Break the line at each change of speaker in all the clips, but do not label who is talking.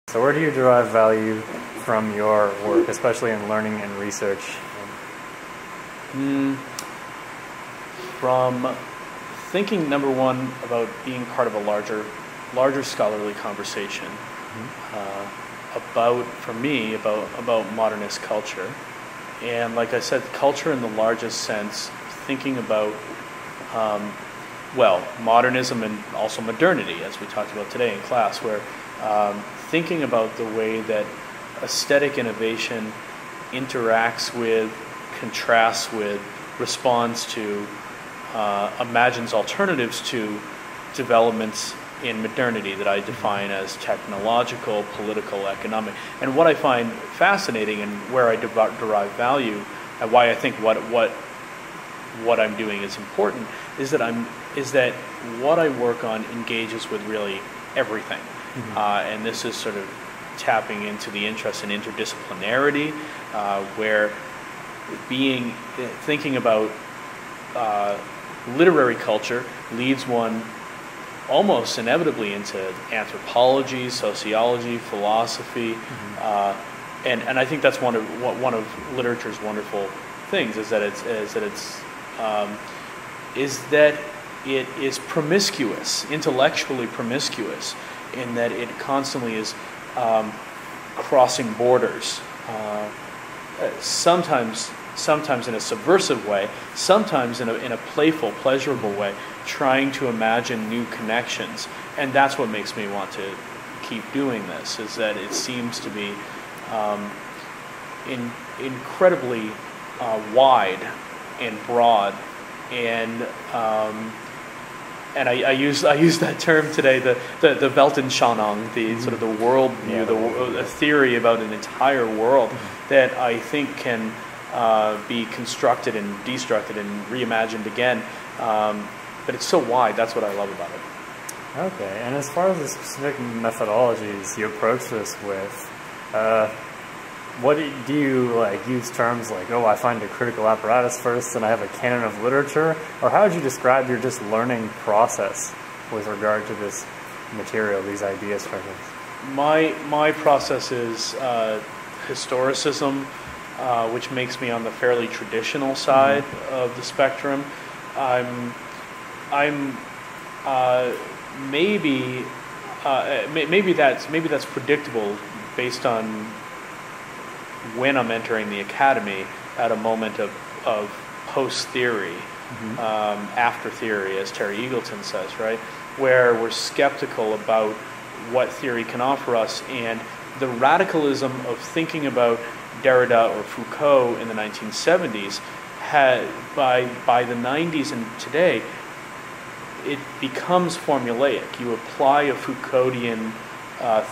So where do you derive value from your work, especially in learning and research?
From thinking, number one, about being part of a larger scholarly conversation for me, about modernist culture. And like I said, culture in the largest sense, thinking about, modernism and also modernity, as we talked about today in class, where thinking about the way that aesthetic innovation interacts with, contrasts with, responds to, imagines alternatives to developments in modernity that I define as technological, political, economic. And what I find fascinating and where I derive value, and why I think what I'm doing is important, is that what I work on engages with really everything. And this is sort of tapping into the interest in interdisciplinarity, where thinking about literary culture leads one almost inevitably into anthropology, sociology, philosophy, and I think that's one of literature's wonderful things is that it is promiscuous, intellectually promiscuous, in that it constantly is crossing borders, sometimes in a subversive way, sometimes in a playful, pleasurable way, trying to imagine new connections. And that's what makes me want to keep doing this, is that it seems to be incredibly wide and broad, and I use that term today, the Weltanschauung, the sort of the world view, the theory about an entire world that I think can be constructed and destructed and reimagined again. But it's so wide. That's what I love about it.
Okay, and as far as the specific methodologies you approach this with, what do you use terms like, I find a critical apparatus first and I have a canon of literature? Or how would you describe your just learning process with regard to this material, these ideas from this?
My process is historicism, which makes me on the fairly traditional side of the spectrum. Maybe that's predictable based on when I'm entering the academy at a moment of post-theory, after theory, as Terry Eagleton says, right? Where we're skeptical about what theory can offer us, and the radicalism of thinking about Derrida or Foucault in the 1970s by the 90s and today, it becomes formulaic. You apply a Foucauldian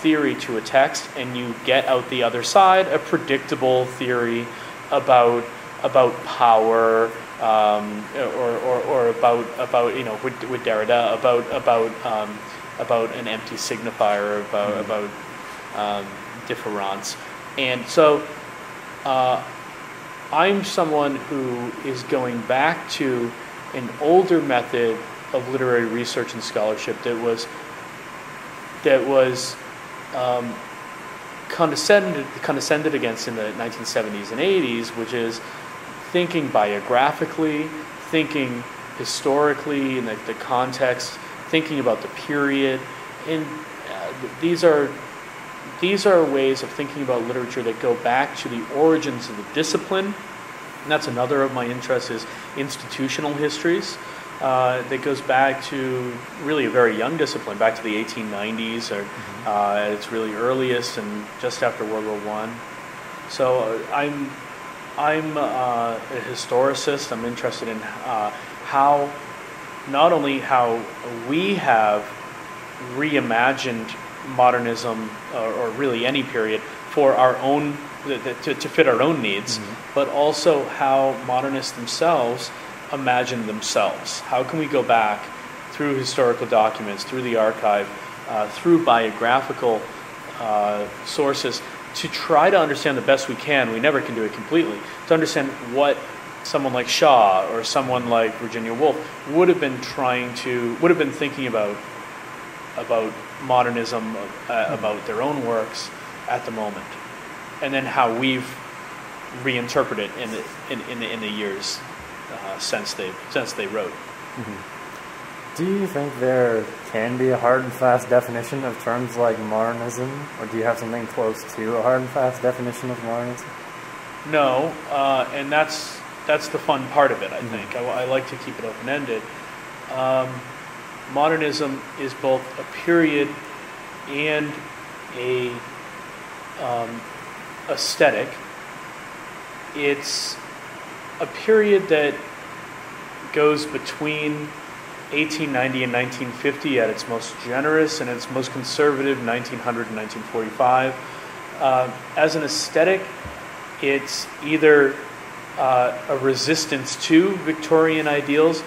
theory to a text, and you get out the other side a predictable theory about power, or about with Derrida about an empty signifier, about difference. And so I'm someone who is going back to an older method of literary research and scholarship that was condescended against in the 1970s and 80s, which is thinking biographically, thinking historically in the context, thinking about the period. And these are ways of thinking about literature that go back to the origins of the discipline. And that's another of my interests, is institutional histories. That goes back to really a very young discipline, back to the 1890s, or at its really earliest, and just after World War I. So I'm a historicist. I'm interested in not only how we have reimagined modernism, or really any period, for our own to fit our own needs, but also how modernists themselves imagine themselves. How can we go back through historical documents, through the archive, through biographical sources, to try to understand the best we can? We never can do it completely. To understand what someone like Shaw or someone like Virginia Woolf would have been thinking about about modernism, about their own works at the moment, and then how we've reinterpreted in the years since they wrote.
Mm-hmm. Do you think there can be a hard and fast definition of terms like modernism, or do you have something close to a hard and fast definition of modernism?
No, and that's the fun part of it, I think. I like to keep it open-ended. Modernism is both a period and a aesthetic. It's a period that goes between 1890 and 1950 at its most generous and its most conservative, 1900 and 1945. As an aesthetic, it's either a resistance to Victorian ideals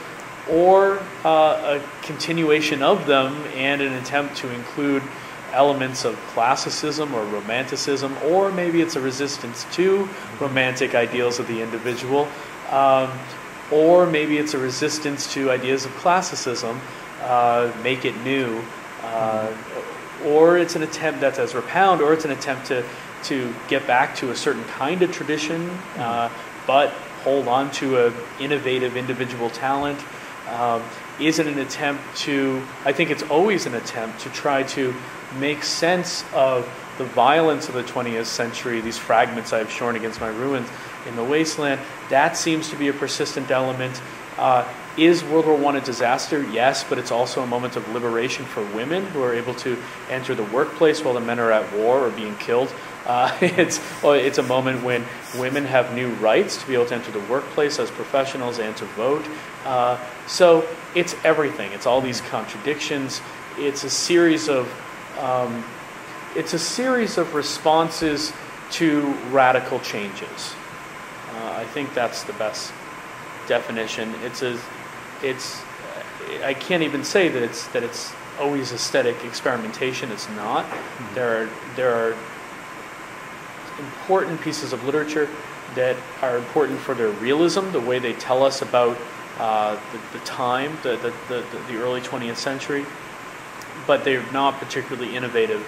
or a continuation of them and an attempt to include elements of classicism or romanticism, or maybe it's a resistance to romantic ideals of the individual, or maybe it's a resistance to ideas of classicism, make it new, or it's an attempt that's as Repound, or it's an attempt to get back to a certain kind of tradition, but hold on to an innovative individual talent. Is it an attempt to, I think it's always an attempt to try to make sense of the violence of the 20th century, these fragments I've shorn against my ruins in the wasteland. That seems to be a persistent element. Is World War I a disaster? Yes, but it's also a moment of liberation for women who are able to enter the workplace while the men are at war or being killed. It's a moment when women have new rights to be able to enter the workplace as professionals and to vote. So it's everything. It's all these contradictions. It's a series of responses to radical changes. I think that's the best definition. I can't even say that it's always aesthetic experimentation. It's not. There are important pieces of literature that are important for their realism, the way they tell us about the time, the early 20th century, but they're not particularly innovative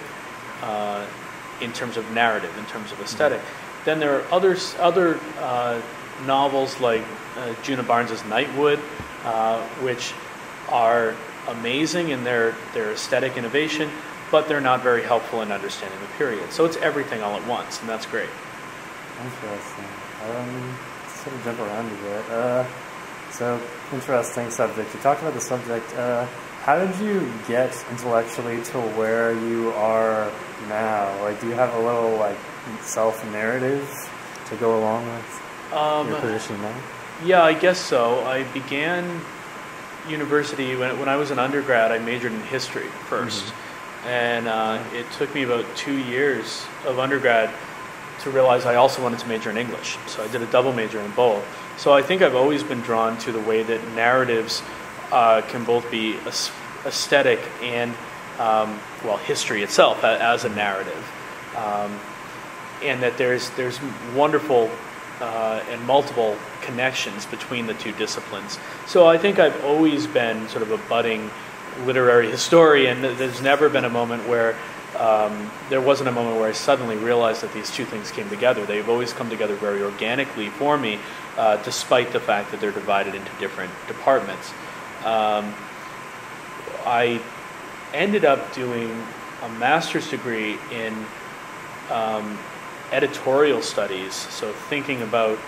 in terms of narrative, in terms of aesthetic. Then there are other novels like Juna Barnes's Nightwood, which are amazing in their aesthetic innovation, but they're not very helpful in understanding the period. So it's everything all at once, and that's great.
Interesting. Sort of jump around a bit. So, interesting subject. You talked about the subject. How did you get intellectually to where you are now? Like, do you have a little, like, self-narrative to go along with your position now?
Yeah, I guess so. I began university, when I was an undergrad, I majored in history first. And it took me about 2 years of undergrad to realize I also wanted to major in English. So I did a double major in both. So I think I've always been drawn to the way that narratives can both be aesthetic and, history itself as a narrative. And that there's wonderful and multiple connections between the two disciplines. So I think I've always been sort of a budding literary historian. There's never been a moment where there wasn't a moment where I suddenly realized that these two things came together. They've always come together very organically for me, despite the fact that they're divided into different departments. I ended up doing a master's degree in editorial studies, so thinking about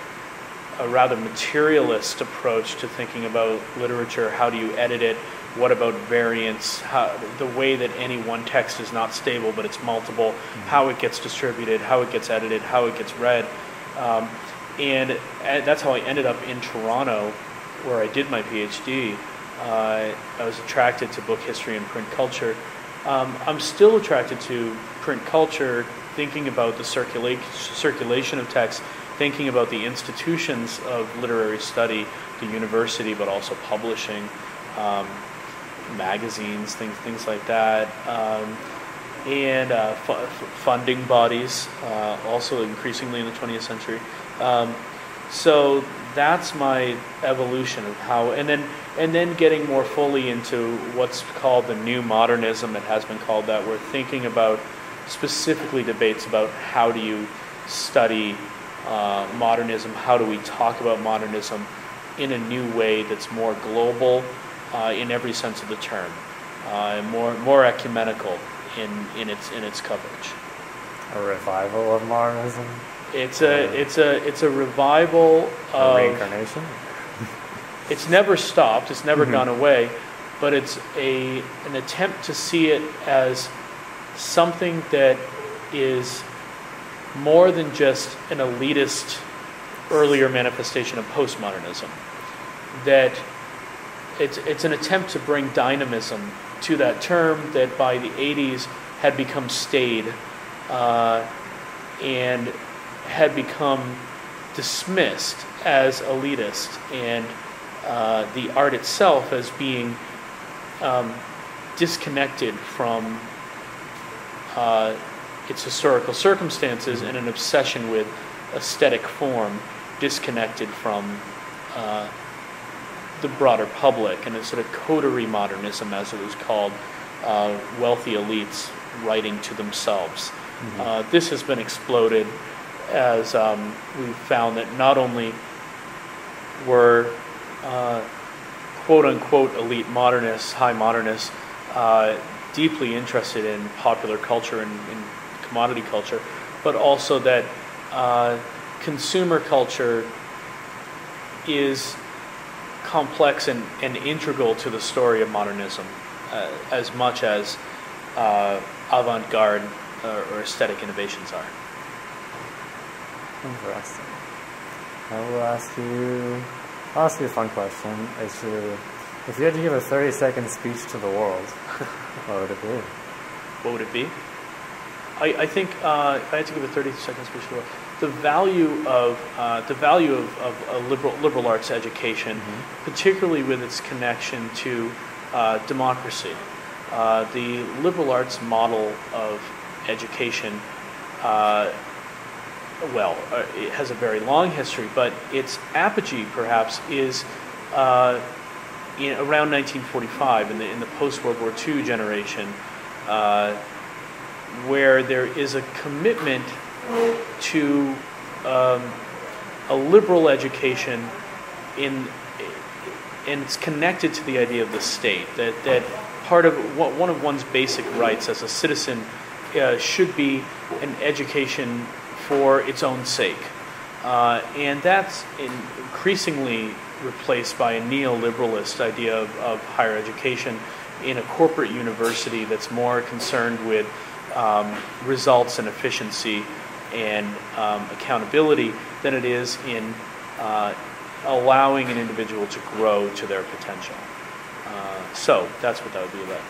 a rather materialist approach to thinking about literature. How do you edit it? What about variants? The way that any one text is not stable, but it's multiple, how it gets distributed, how it gets edited, how it gets read. And that's how I ended up in Toronto, where I did my PhD. I was attracted to book history and print culture. I'm still attracted to print culture, thinking about the circulation of text, thinking about the institutions of literary study, the university, but also publishing, magazines, things like that, and funding bodies, also increasingly in the 20th century. So that's my evolution of how, and then getting more fully into what's called the new modernism. It has been called that. We're thinking about specifically debates about how do you study modernism, how do we talk about modernism in a new way that's more global in every sense of the term, and more ecumenical in its coverage.
A revival of modernism.
It's a revival of
reincarnation.
It's never stopped. It's never gone away, but it's an attempt to see it as something that is more than just an elitist earlier manifestation of postmodernism. That it's an attempt to bring dynamism to that term that by the 80s had become staid and had become dismissed as elitist, and the art itself as being disconnected from its historical circumstances, and an obsession with aesthetic form disconnected from the broader public, and a sort of coterie modernism, as it was called, wealthy elites writing to themselves. This has been exploded as we've found that not only were quote-unquote elite modernists, high modernists, deeply interested in popular culture and in commodity culture, but also that consumer culture is complex and integral to the story of modernism, as much as avant-garde or aesthetic innovations are.
Interesting. I'll ask you a fun question. If you had to give a 30-second speech to the world, what would it be?
What would it be? I think if I had to give a 30-second speech to the world, the value of liberal arts education, particularly with its connection to democracy. The liberal arts model of education, it has a very long history, but its apogee, perhaps, is around 1945 in the post-World War II generation, where there is a commitment to a liberal education, and it's connected to the idea of the state, that part of one of one's basic rights as a citizen should be an education for its own sake, and that's increasingly replaced by a neoliberalist idea of higher education in a corporate university that's more concerned with results and efficiency and accountability than it is in allowing an individual to grow to their potential. So that's what that would be about.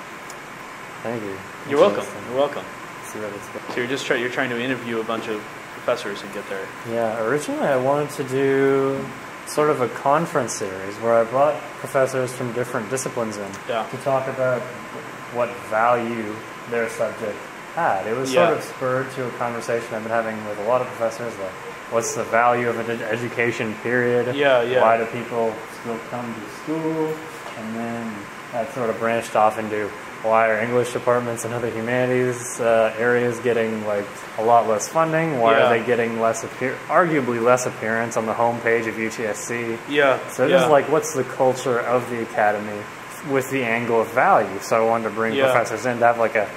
Thank you.
You're welcome. You're welcome.
See what it's about.
So you're trying to interview a bunch of professors and get there.
Yeah, originally I wanted to do sort of a conference series where I brought professors from different disciplines in to talk about what value their subject had. It was sort of spurred to a conversation I've been having with a lot of professors, like, what's the value of an education, period? Why do people still come to school? And then that sort of branched off into why are English departments and other humanities areas getting like a lot less funding? Why are they getting arguably less appearance on the homepage of UTSC? So just like, what's the culture of the academy with the angle of value? So I wanted to bring professors in to have like a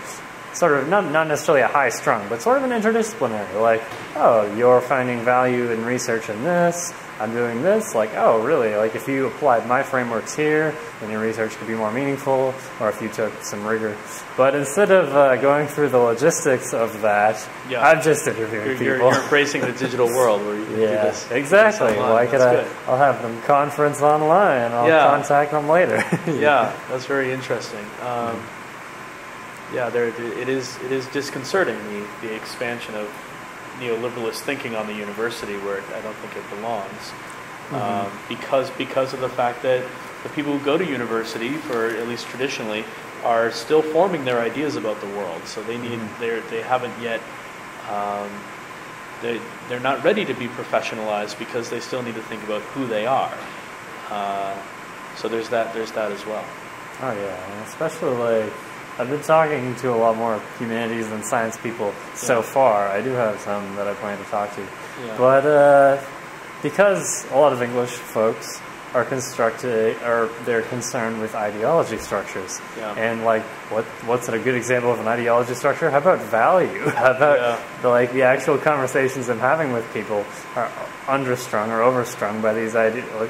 sort of, not necessarily a high strung, but sort of an interdisciplinary, like, oh, you're finding value in research in this, I'm doing this, like, oh, really? Like, if you applied my frameworks here, then your research could be more meaningful, or if you took some rigor. But instead of going through the logistics of that, I'm just interviewing people.
You're embracing the digital world where you can do this.
Exactly. Why could I'll have them conference online, I'll contact them later.
That's very interesting. It is disconcerting, the expansion of neoliberalist thinking on the university, where I don't think it belongs, because of the fact that the people who go to university, for at least traditionally, are still forming their ideas about the world. So they need they haven't yet they're not ready to be professionalized because they still need to think about who they are. So there's that as well.
Oh yeah, and especially like I've been talking to a lot more humanities and science people so far. I do have some that I plan to talk to, but because a lot of English folks are they're concerned with ideology structures, and like what's a good example of an ideology structure? How about value? How about the actual conversations I'm having with people are understrung or overstrung by these ideas? The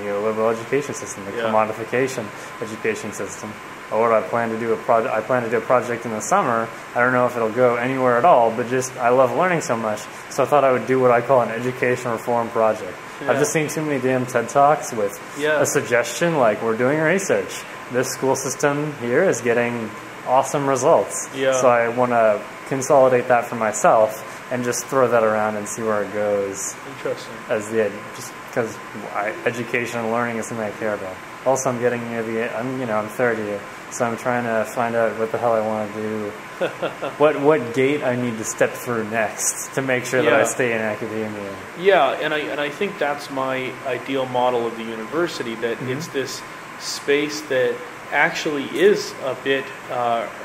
neoliberal education system, the commodification education system. Or I plan to do a project in the summer. I don't know if it'll go anywhere at all, but just I love learning so much, so I thought I would do what I call an education reform project. I've just seen too many damn TED Talks with a suggestion like, we're doing research. This school system here is getting awesome results. So I want to consolidate that for myself and just throw that around and see where it goes.
Interesting.
Just because education and learning is something I care about. Also, I'm getting near I'm third year, so I'm trying to find out what the hell I want to do, what gate I need to step through next to make sure that I stay in academia.
Yeah, and I think that's my ideal model of the university, that it's this space that actually is a bit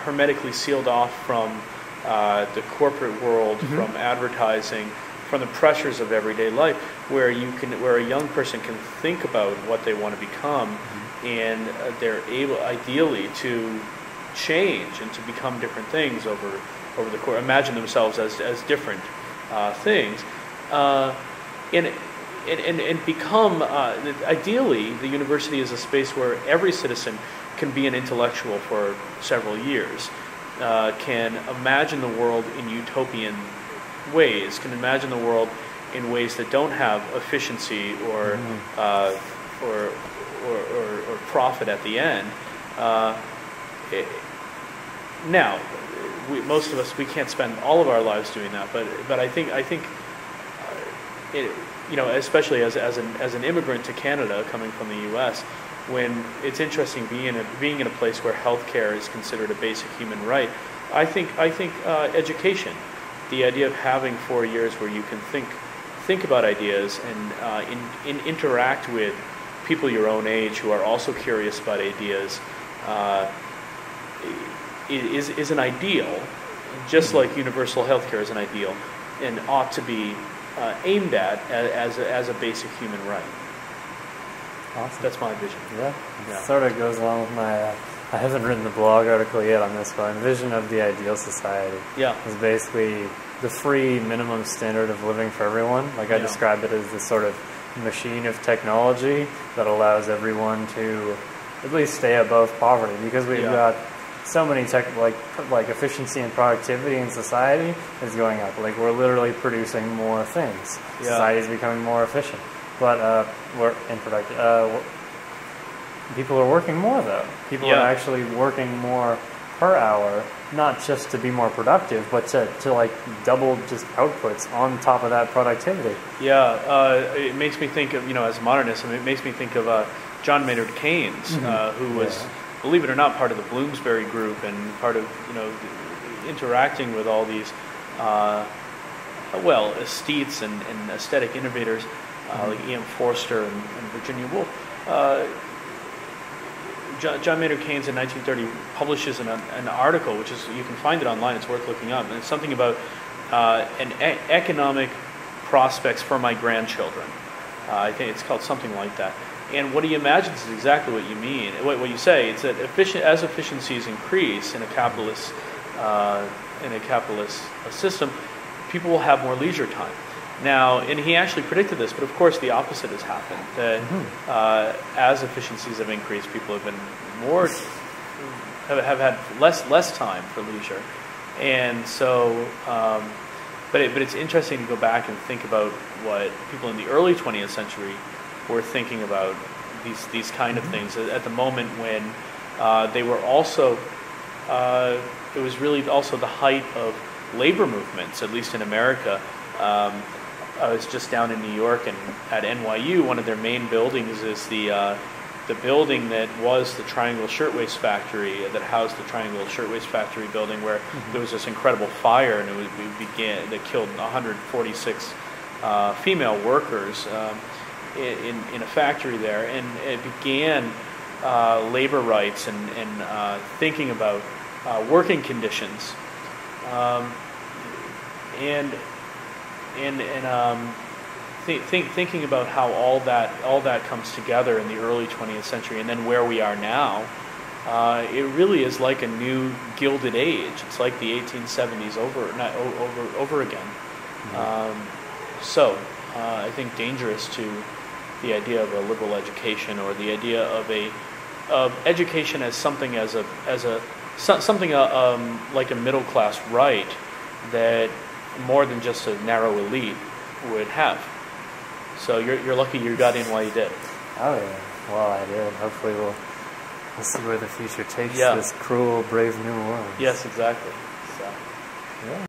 hermetically sealed off from the corporate world, from advertising, from the pressures of everyday life, where a young person can think about what they want to become, and they're able, ideally, to change and to become different things over the course. Imagine themselves as different things, and become. Ideally, the university is a space where every citizen can be an intellectual for several years, can imagine the world in utopian ways, can imagine the world in ways that don't have efficiency or profit at the end. Now, most of us, we can't spend all of our lives doing that, but I think especially as an immigrant to Canada coming from the U.S., when it's interesting being in a place where healthcare is considered a basic human right. I think education, the idea of having 4 years where you can think about ideas and interact with people your own age who are also curious about ideas, is an ideal, just like universal healthcare is an ideal, and ought to be aimed at as a basic human right.
Awesome.
That's my vision.
Yeah. Sort of goes along with my. I haven't written the blog article yet on this, but my vision of the ideal society is basically the free minimum standard of living for everyone. Like I describe it as this sort of machine of technology that allows everyone to at least stay above poverty, because we've got so many like efficiency and productivity in society is going up. Like we're literally producing more things. Society is becoming more efficient, but we're unproductive. People are working more though. People are actually working more per hour, not just to be more productive, but to like double just outputs on top of that productivity.
It makes me think of, as a modernist, it makes me think of John Maynard Keynes, who was, believe it or not, part of the Bloomsbury group and part of, interacting with all these, aesthetes and aesthetic innovators like E.M. Forster and Virginia Woolf. John Maynard Keynes in 1930 publishes an article, which is, you can find it online, it's worth looking up, and it's something about economic prospects for my grandchildren. I think it's called something like that. And what he imagines is exactly what you mean, what you say. It's that as efficiencies increase in a capitalist system, people will have more leisure time. Now, and he actually predicted this, but of course the opposite has happened. That as efficiencies have increased, people have been have had less time for leisure, and so. But it's interesting to go back and think about what people in the early 20th century were thinking about these kind of things at the moment when they were also. It was really also the height of labor movements, at least in America. I was just down in New York, and at NYU, one of their main buildings is the the building that was the Triangle Shirtwaist Factory, that housed the Triangle Shirtwaist Factory building, where there was this incredible fire, and that killed 146 female workers in a factory there, and it began labor rights and thinking about working conditions, thinking about how all that comes together in the early 20th century, and then where we are now. It really is like a new Gilded Age. It's like the 1870s over again. So I think dangerous to the idea of a liberal education, or the idea of education as something like a middle class right that more than just a narrow elite would have. So you're lucky you got in while you did.
Oh yeah, well I did. Hopefully we'll see where the future takes this cruel, brave new world.
Yes, exactly. So.
Yeah.